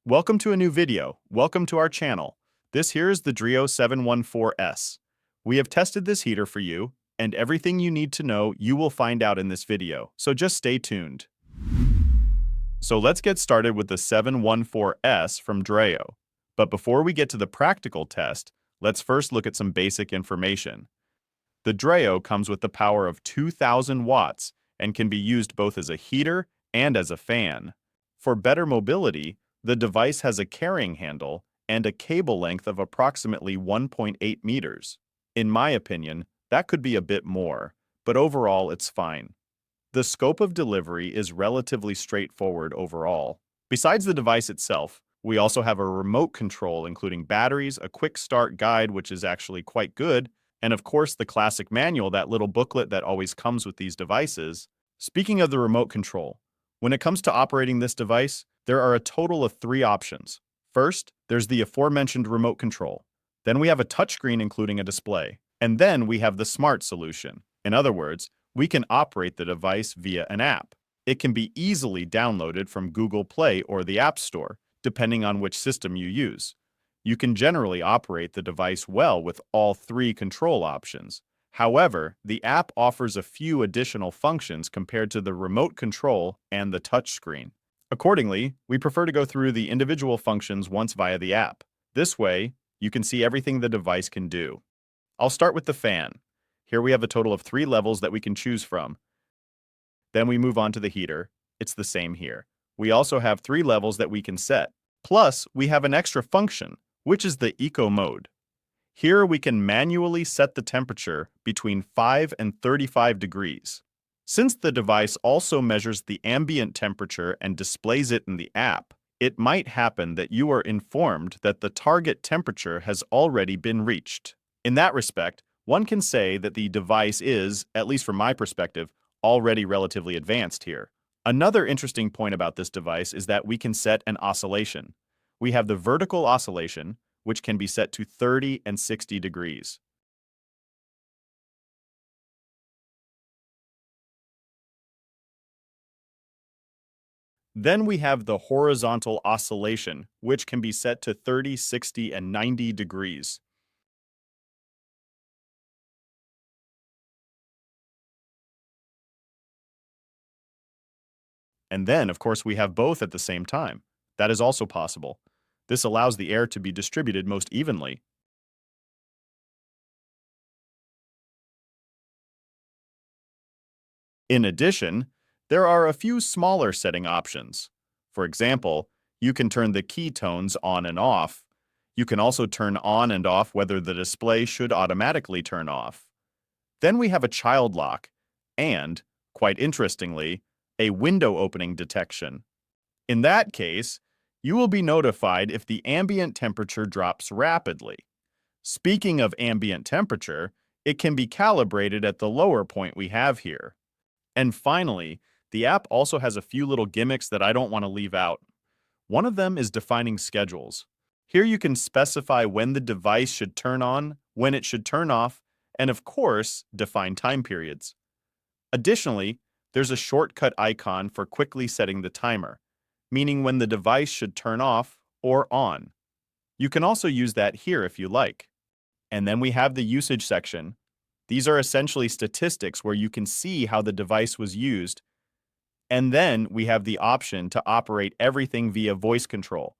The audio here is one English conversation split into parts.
Welcome to a new video. Welcome to our channel. This here is the DREO 714S. We have tested this heater for you, and everything you need to know you will find out in this video, so just stay tuned. So let's get started with the 714S from DREO. But before we get to the practical test, let's first look at some basic information. The DREO comes with the power of 2,000 watts and can be used both as a heater and as a fan. For better mobility, the device has a carrying handle and a cable length of approximately 1.8 meters. In my opinion, that could be a bit more, but overall it's fine. The scope of delivery is relatively straightforward overall. Besides the device itself, we also have a remote control including batteries, a quick start guide which is actually quite good, and of course the classic manual, that little booklet that always comes with these devices. Speaking of the remote control, when it comes to operating this device, there are a total of 3 options. First, there's the aforementioned remote control. Then we have a touchscreen including a display. And then we have the smart solution. In other words, we can operate the device via an app. It can be easily downloaded from Google Play or the App Store, depending on which system you use. You can generally operate the device well with all 3 control options. However, the app offers a few additional functions compared to the remote control and the touchscreen. Accordingly, we prefer to go through the individual functions once via the app. This way, you can see everything the device can do. I'll start with the fan. Here we have a total of 3 levels that we can choose from. Then we move on to the heater. It's the same here. We also have 3 levels that we can set. Plus, we have an extra function, which is the Eco mode. Here we can manually set the temperature between 5 and 35 degrees. Since the device also measures the ambient temperature and displays it in the app, it might happen that you are informed that the target temperature has already been reached. In that respect, one can say that the device is, at least from my perspective, already relatively advanced here. Another interesting point about this device is that we can set an oscillation. We have the vertical oscillation, which can be set to 30 and 60 degrees. Then we have the horizontal oscillation, which can be set to 30, 60, and 90 degrees. And then, of course, we have both at the same time. That is also possible. This allows the air to be distributed most evenly. In addition, there are a few smaller setting options. For example, you can turn the key tones on and off. You can also turn on and off whether the display should automatically turn off. Then we have a child lock and, quite interestingly, a window opening detection. In that case, you will be notified if the ambient temperature drops rapidly. Speaking of ambient temperature, it can be calibrated at the lower point we have here. And finally, the app also has a few little gimmicks that I don't want to leave out. One of them is defining schedules. Here you can specify when the device should turn on, when it should turn off, and of course, define time periods. Additionally, there's a shortcut icon for quickly setting the timer, meaning when the device should turn off or on. You can also use that here if you like. And then we have the usage section. These are essentially statistics where you can see how the device was used. And then we have the option to operate everything via voice control.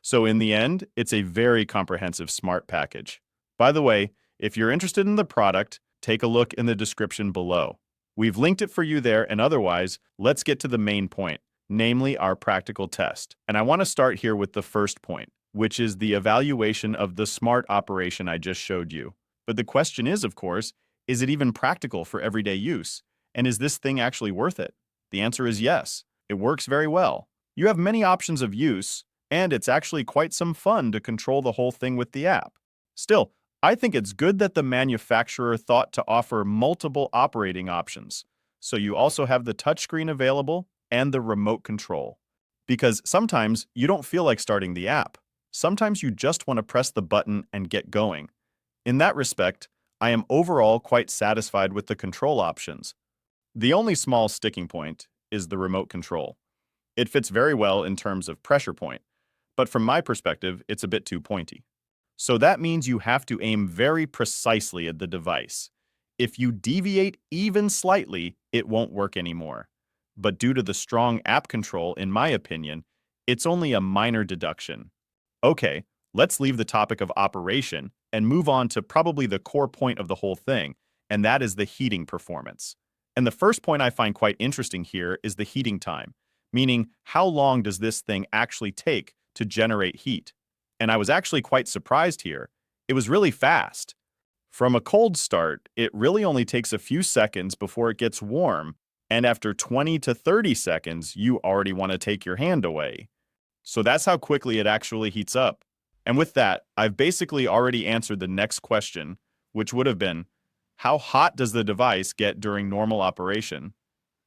So in the end, it's a very comprehensive smart package. By the way, if you're interested in the product, take a look in the description below. We've linked it for you there, and otherwise, let's get to the main point, namely our practical test. And I want to start here with the first point, which is the evaluation of the smart operation I just showed you. But the question is, of course, is it even practical for everyday use? And is this thing actually worth it? The answer is yes. It works very well. You have many options of use, and it's actually quite some fun to control the whole thing with the app. Still, I think it's good that the manufacturer thought to offer multiple operating options, so you also have the touchscreen available and the remote control. Because sometimes you don't feel like starting the app. Sometimes you just want to press the button and get going. In that respect, I am overall quite satisfied with the control options. The only small sticking point is the remote control. It fits very well in terms of pressure point, but from my perspective, it's a bit too pointy. So that means you have to aim very precisely at the device. If you deviate even slightly, it won't work anymore. But due to the strong app control, in my opinion, it's only a minor deduction. Okay, let's leave the topic of operation and move on to probably the core point of the whole thing, and that is the heating performance. And the first point I find quite interesting here is the heating time, meaning how long does this thing actually take to generate heat? And I was actually quite surprised here. It was really fast. From a cold start, it really only takes a few seconds before it gets warm, and after 20 to 30 seconds, you already want to take your hand away. So that's how quickly it actually heats up. And with that, I've basically already answered the next question, which would have been, how hot does the device get during normal operation?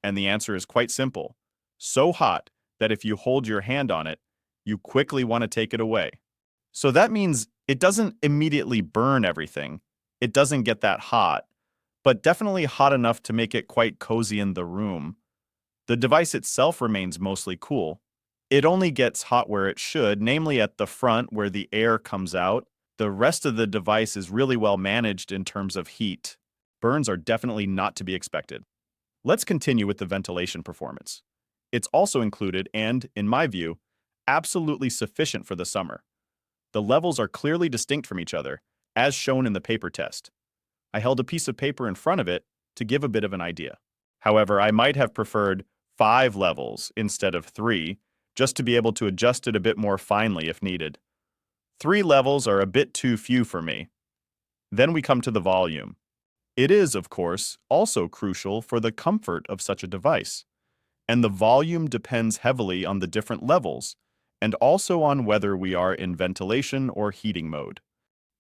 And the answer is quite simple. So hot that if you hold your hand on it, you quickly want to take it away. So that means it doesn't immediately burn everything. It doesn't get that hot, but definitely hot enough to make it quite cozy in the room. The device itself remains mostly cool. It only gets hot where it should, namely at the front where the air comes out. The rest of the device is really well managed in terms of heat. Burns are definitely not to be expected. Let's continue with the ventilation performance. It's also included and, in my view, absolutely sufficient for the summer. The levels are clearly distinct from each other, as shown in the paper test. I held a piece of paper in front of it to give a bit of an idea. However, I might have preferred 5 levels instead of 3, just to be able to adjust it a bit more finely if needed. 3 levels are a bit too few for me. Then we come to the volume. It is, of course, also crucial for the comfort of such a device. And the volume depends heavily on the different levels, and also on whether we are in ventilation or heating mode.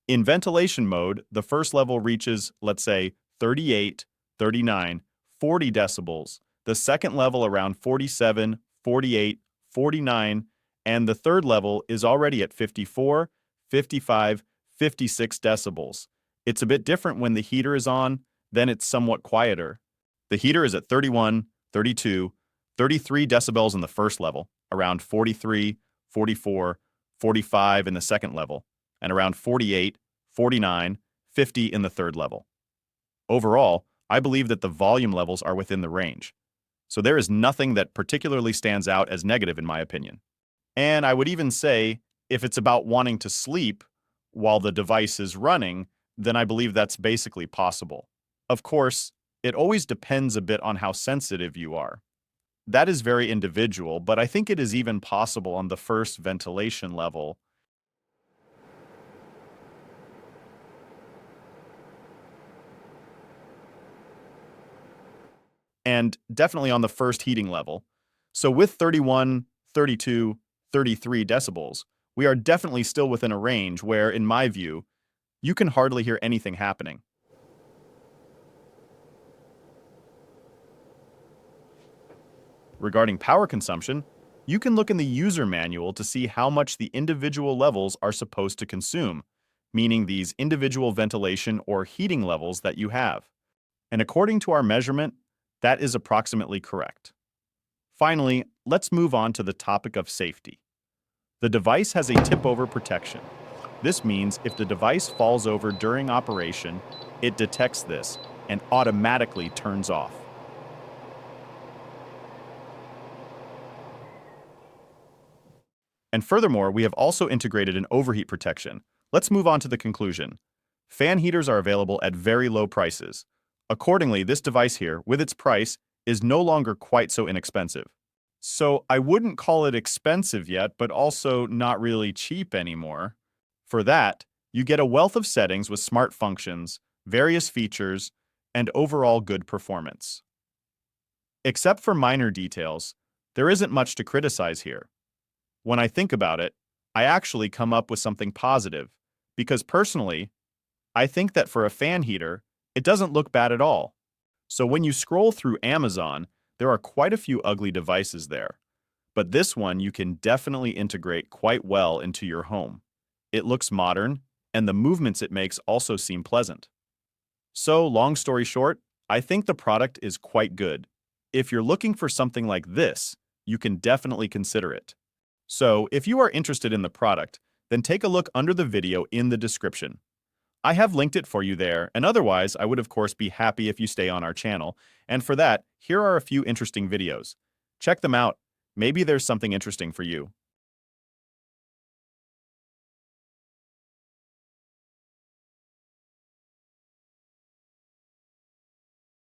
In ventilation mode, the first level reaches, let's say, 38, 39, 40 decibels, the second level around 47, 48, 49, and the third level is already at 54, 55, 56 decibels. It's a bit different when the heater is on, then it's somewhat quieter. The heater is at 31, 32, 33 decibels in the first level, around 43, 44, 45 in the second level, and around 48, 49, 50 in the third level. Overall, I believe that the volume levels are within the range. So there is nothing that particularly stands out as negative in my opinion. And I would even say, if it's about wanting to sleep while the device is running, then I believe that's basically possible. Of course, it always depends a bit on how sensitive you are. That is very individual, but I think it is even possible on the first ventilation level. And definitely on the first heating level. So with 31, 32, 33 decibels, we are definitely still within a range where, in my view, you can hardly hear anything happening. Regarding power consumption, you can look in the user manual to see how much the individual levels are supposed to consume, meaning these individual ventilation or heating levels that you have. And according to our measurement, that is approximately correct. Finally, let's move on to the topic of safety. The device has a tip-over protection. This means if the device falls over during operation, it detects this and automatically turns off. And furthermore, we have also integrated an overheat protection. Let's move on to the conclusion. Fan heaters are available at very low prices. Accordingly, this device here, with its price, is no longer quite so inexpensive. So I wouldn't call it expensive yet, but also not really cheap anymore. For that, you get a wealth of settings with smart functions, various features, and overall good performance. Except for minor details, there isn't much to criticize here. When I think about it, I actually come up with something positive, because personally, I think that for a fan heater, it doesn't look bad at all. So when you scroll through Amazon, there are quite a few ugly devices there. But this one you can definitely integrate quite well into your home. It looks modern, and the movements it makes also seem pleasant. So, long story short, I think the product is quite good. If you're looking for something like this, you can definitely consider it. So, if you are interested in the product, then take a look under the video in the description. I have linked it for you there, and otherwise, I would of course be happy if you stay on our channel, and for that, here are a few interesting videos. Check them out, maybe there's something interesting for you.